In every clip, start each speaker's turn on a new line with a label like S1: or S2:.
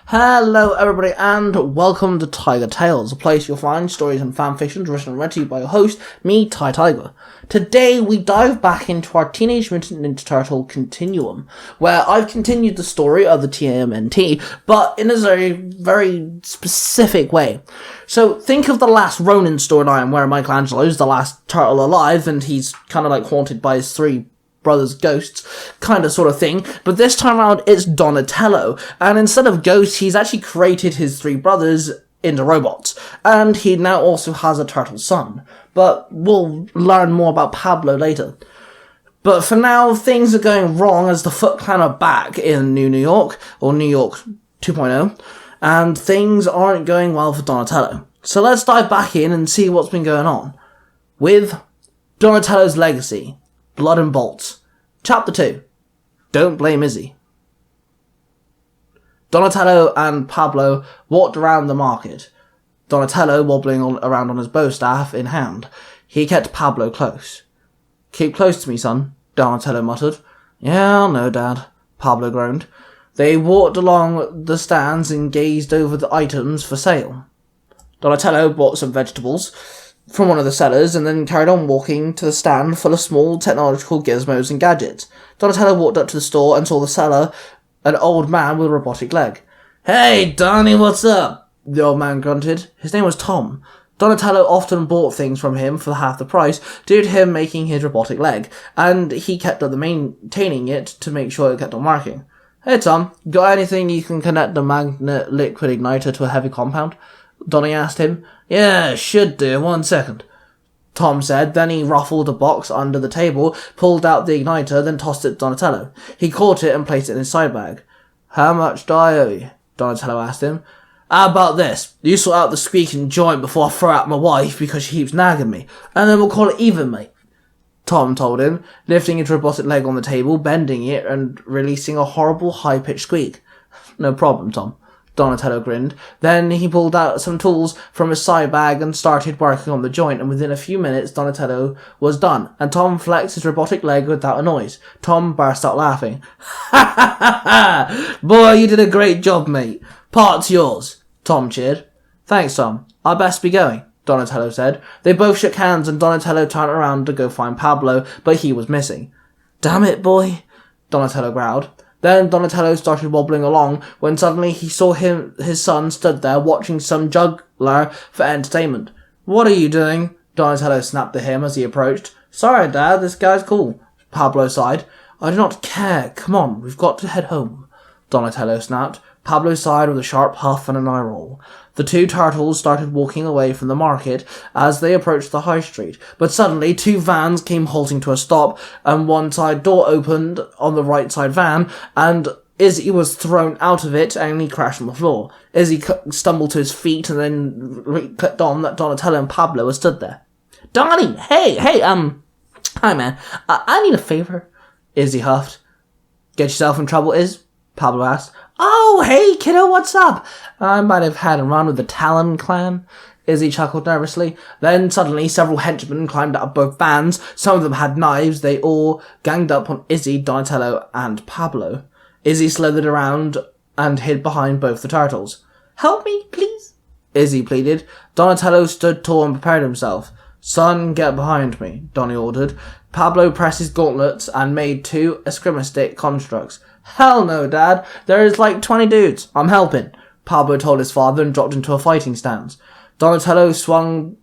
S1: Hello everybody and welcome to Tiger Tales, a place you'll find stories and fanfictions written and read to you by your host, me, Tai Tiger. Today we dive back into our Teenage Mutant Ninja Turtle continuum, where I've continued the story of the TMNT, but in a very specific way. So think of the last Ronin storyline where Michelangelo's the last turtle alive and he's kind of like haunted by his three brothers' ghosts, kind of sort of thing, but this time around it's Donatello, and instead of ghosts, he's actually created his three brothers into robots, and he now also has a turtle son, but we'll learn more about Pablo later. But for now, things are going wrong as the Foot Clan are back in New York, or New York 2.0, and things aren't going well for Donatello. So let's dive back in and see what's been going on with Donatello's legacy. Blood and Bolts. Chapter 2. Don't blame Izzy. Donatello and Pablo walked around the market, Donatello wobbling around on his bow staff in hand. He kept Pablo close. "Keep close to me, son," Donatello muttered. "Yeah, I'll know, Dad," Pablo groaned. They walked along the stands and gazed over the items for sale. Donatello bought some vegetables from one of the sellers and then carried on walking to the stand full of small technological gizmos and gadgets. Donatello walked up to the store and saw the seller, an old man with a robotic leg. "Hey, Donnie, what's up?" the old man grunted. His name was Tom. Donatello often bought things from him for half the price due to him making his robotic leg, and he kept on maintaining it to make sure it kept on working. "Hey, Tom, got anything you can connect the magnet liquid igniter to a heavy compound?" Donnie asked him. "Yeah, should do, 1 second," Tom said. Then he ruffled a box under the table, pulled out the igniter, then tossed it to Donatello. He caught it and placed it in his side bag. "How much do I owe you?" Donatello asked him. "How about this? You sort out the squeaking joint before I throw out my wife because she keeps nagging me, and then we'll call it even, mate," Tom told him, lifting his robotic leg on the table, bending it, and releasing a horrible high-pitched squeak. "No problem, Tom," Donatello grinned. Then he pulled out some tools from his side bag and started working on the joint, and within a few minutes Donatello was done, and Tom flexed his robotic leg without a noise. Tom burst out laughing. "Ha ha ha ha! Boy, you did a great job, mate. Part's yours," Tom cheered. "Thanks, Tom. I best be going," Donatello said. They both shook hands and Donatello turned around to go find Pablo, but he was missing. "Damn it, boy," Donatello growled. Then Donatello started wobbling along when suddenly he saw his son stood there watching some juggler for entertainment. "What are you doing?" Donatello snapped at him as he approached. "Sorry, Dad, this guy's cool," Pablo sighed. "I do not care. Come on, we've got to head home," Donatello snapped. Pablo sighed with a sharp huff and an eye roll. The two turtles started walking away from the market as they approached the high street, but suddenly two vans came halting to a stop, and one side door opened on the right side van, and Izzy was thrown out of it and he crashed on the floor. Izzy stumbled to his feet and then clicked on that Donatello and Pablo were stood there. "Donnie, hey, hi man, I need a favor," Izzy huffed. "Get yourself in trouble, Iz?" Pablo asked. "Oh, hey, kiddo, what's up? I might have had a run with the Talon clan," Izzy chuckled nervously. Then suddenly several henchmen climbed out of both vans. Some of them had knives. They all ganged up on Izzy, Donatello, and Pablo. Izzy slithered around and hid behind both the turtles. "Help me, please," Izzy pleaded. Donatello stood tall and prepared himself. "Son, get behind me," Donnie ordered. Pablo pressed his gauntlets and made two escrima-stick constructs. "Hell no, Dad. There's like 20 dudes. I'm helping," Pablo told his father and dropped into a fighting stance. Donatello swung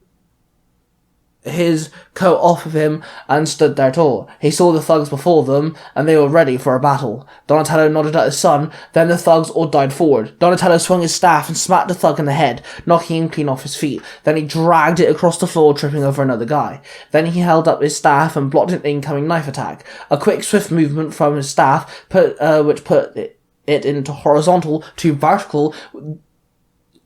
S1: his coat off of him and stood there tall. He saw the thugs before them, and they were ready for a battle. Donatello nodded at his son, then the thugs all died forward. Donatello swung his staff and smacked the thug in the head, knocking him clean off his feet. Then he dragged it across the floor, tripping over another guy. Then he held up his staff and blocked an incoming knife attack. A quick, swift movement from his staff, which put it into horizontal to vertical,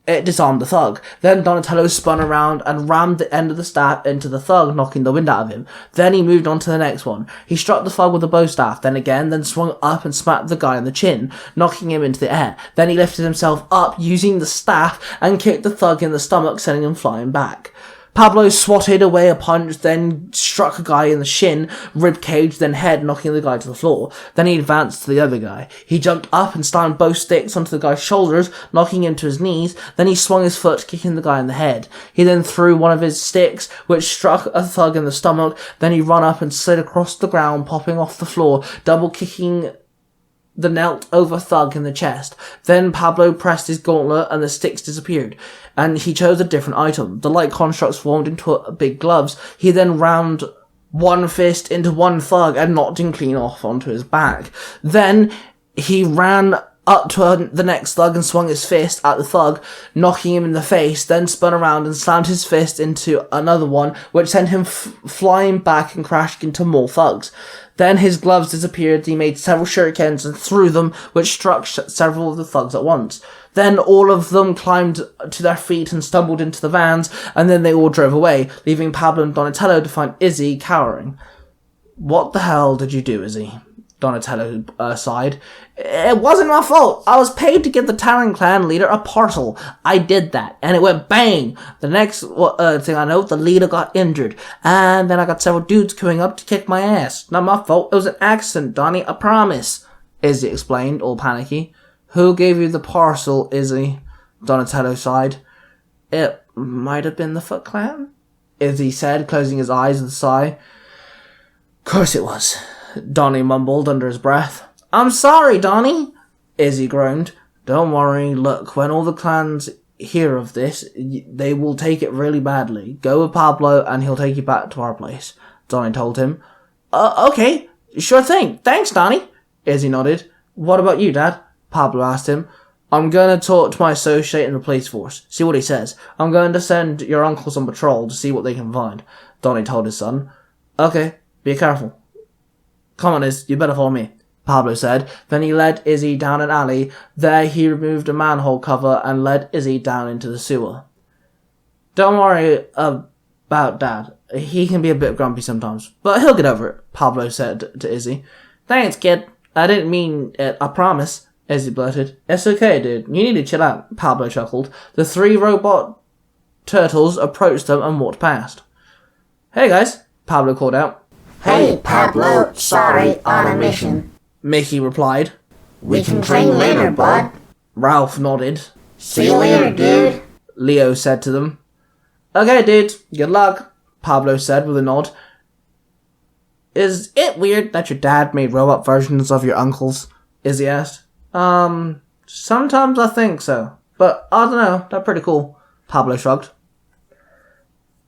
S1: it disarmed the thug. Then Donatello spun around and rammed the end of the staff into the thug, knocking the wind out of him. Then he moved on to the next one. He struck the thug with a bow staff, then again, then swung up and smacked the guy in the chin, knocking him into the air. Then he lifted himself up using the staff and kicked the thug in the stomach, sending him flying back. Pablo swatted away a punch, then struck a guy in the shin, rib cage, then head, knocking the guy to the floor. Then he advanced to the other guy. He jumped up and slammed both sticks onto the guy's shoulders, knocking him to his knees. Then he swung his foot, kicking the guy in the head. He then threw one of his sticks, which struck a thug in the stomach. Then he ran up and slid across the ground, popping off the floor, double kicking the knelt over thug in the chest. Then Pablo pressed his gauntlet and the sticks disappeared, and he chose a different item. The light constructs formed into big gloves. He then rammed one fist into one thug and knocked him clean off onto his back. Then he ran up to the next thug and swung his fist at the thug, knocking him in the face, then spun around and slammed his fist into another one, which sent him flying back and crashed into more thugs. Then his gloves disappeared. He made several shurikens and threw them, which struck several of the thugs at once. Then all of them climbed to their feet and stumbled into the vans, and then they all drove away, leaving Pablo and Donatello to find Izzy cowering. "What the hell did you do, Izzy?" Donatello sighed. "It wasn't my fault. I was paid to give the Talon clan leader a parcel. I did that, and it went bang. The next thing I know, the leader got injured, and then I got several dudes coming up to kick my ass. Not my fault. It was an accident, Donnie. I promise," Izzy explained, all panicky. "Who gave you the parcel, Izzy?" Donatello sighed. "It might have been the Foot Clan," Izzy said, closing his eyes with a sigh. "Course it was," Donnie mumbled under his breath. "I'm sorry, Donnie," Izzy groaned. "Don't worry. Look, when all the clans hear of this, they will take it really badly. Go with Pablo and he'll take you back to our place," Donnie told him. Okay, sure thing. Thanks, Donnie," Izzy nodded. "What about you, Dad?" Pablo asked him. "I'm going to talk to my associate in the police force, see what he says. I'm going to send your uncles on patrol to see what they can find," Donnie told his son. "Okay, be careful." "Come on, Iz, you better follow me," Pablo said. Then he led Izzy down an alley. There he removed a manhole cover and led Izzy down into the sewer. "Don't worry about Dad. He can be a bit grumpy sometimes, but he'll get over it," Pablo said to Izzy. "Thanks, kid. I didn't mean it, I promise," Izzy blurted. "It's okay, dude. You need to chill out," Pablo chuckled. The 3 robot turtles approached them and walked past. "Hey, guys," Pablo called out.
S2: "Hey, Pablo, sorry, on a mission,"
S1: Mickey replied.
S2: "We can train later, bud."
S1: Ralph nodded.
S2: "See you later, dude,"
S1: Leo said to them. "Okay, dude, good luck," Pablo said with a nod. "Is it weird that your dad made robot versions of your uncles?" Izzy asked. Sometimes I think so, but I don't know, they're pretty cool," Pablo shrugged.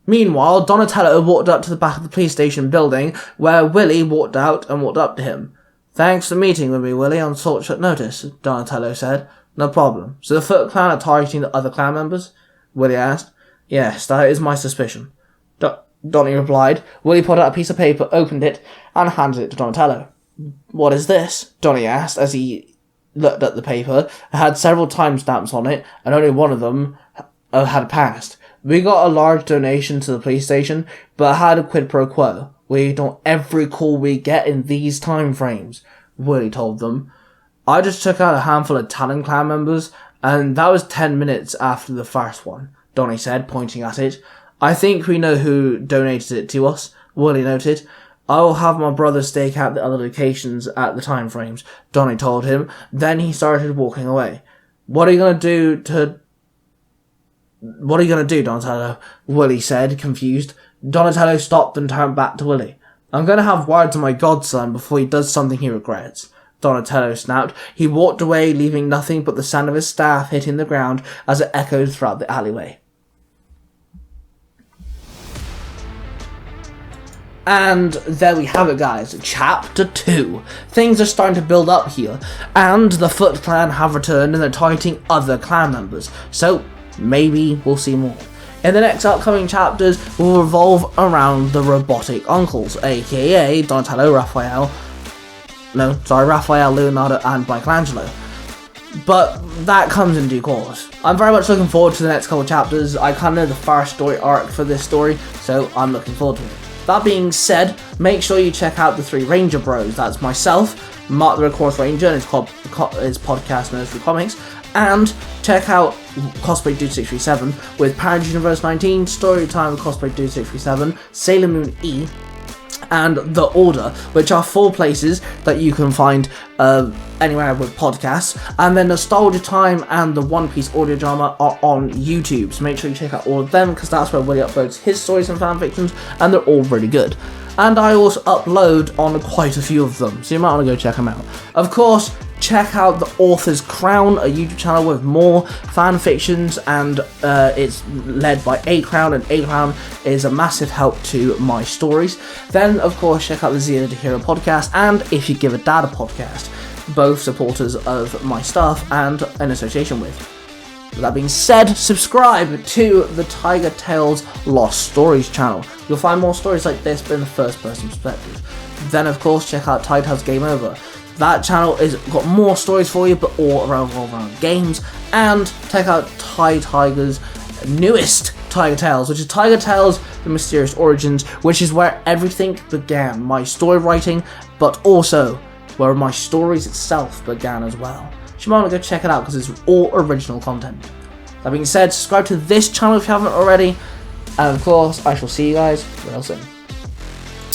S1: Meanwhile, Donatello walked up to the back of the police station building, where Willie walked out and walked up to him. "Thanks for meeting with me, Willie, on such short notice," Donatello said. "No problem. So the Foot Clan are targeting the other clan members?" Willie asked. "Yes, that is my suspicion," Donnie replied. Willie pulled out a piece of paper, opened it, and handed it to Donatello. "What is this?" Donnie asked as he looked at the paper. It had several timestamps on it, and only one of them had passed. "We got a large donation to the police station, but had a quid pro quo. We don't every call we get in these time frames," Willie told them. "I just took out a handful of Talon clan members, and that was 10 minutes after the first one," Donnie said, pointing at it. "I think we know who donated it to us," Willie noted. "I'll have my brother stake out the other locations at the time frames," Donnie told him. Then he started walking away. What are you going to do, Donatello?" Willie said, confused. Donatello stopped and turned back to Willie. "I'm going to have words with my godson before he does something he regrets," Donatello snapped. He walked away, leaving nothing but the sound of his staff hitting the ground as it echoed throughout the alleyway. And there we have it, guys. Chapter 2. Things are starting to build up here, and the Foot Clan have returned and they're targeting other clan members. So, maybe we'll see more. In the next upcoming chapters, will revolve around the robotic uncles, aka Donatello, Raphael, Leonardo, and Michelangelo. But that comes in due course. I'm very much looking forward to the next couple chapters. I kind of know the first story arc for this story, so I'm looking forward to it. That being said, make sure you check out the 3 Ranger Bros. That's myself, Mark the Red Cross Ranger, and his podcast Nursery Comics, and check out Cosplay Dude 637 with Parent Universe 19, Storytime with Cosplay Dude 637, Sailor Moon E, and The Order, which are 4 places that you can find anywhere with podcasts. And then Nostalgia Time and the One Piece audio drama are on YouTube, so make sure you check out all of them, because that's where Willie uploads his stories and fanfictions, and they're all really good. And I also upload on quite a few of them, so you might want to go check them out. Of course, check out The Author's Crown, a YouTube channel with more fanfictions, and it's led by A Crown, and A Crown is a massive help to my stories. Then, of course, check out the Zero to Hero podcast, and If You Give a Dad a podcast, both supporters of my stuff and in association with. With that being said, subscribe to the Tiger Tales Lost Stories channel. You'll find more stories like this, but in the first person perspective. Then, of course, check out Tai Tiger's Game Over. That channel is got more stories for you, but all around games. And check out Tai Tiger's newest Tiger Tales, which is Tiger Tales: The Mysterious Origins, which is where everything began. My story writing, but also where my stories itself began as well. So you might want to go check it out, because it's all original content. That being said, subscribe to this channel if you haven't already. And of course, I shall see you guys real soon.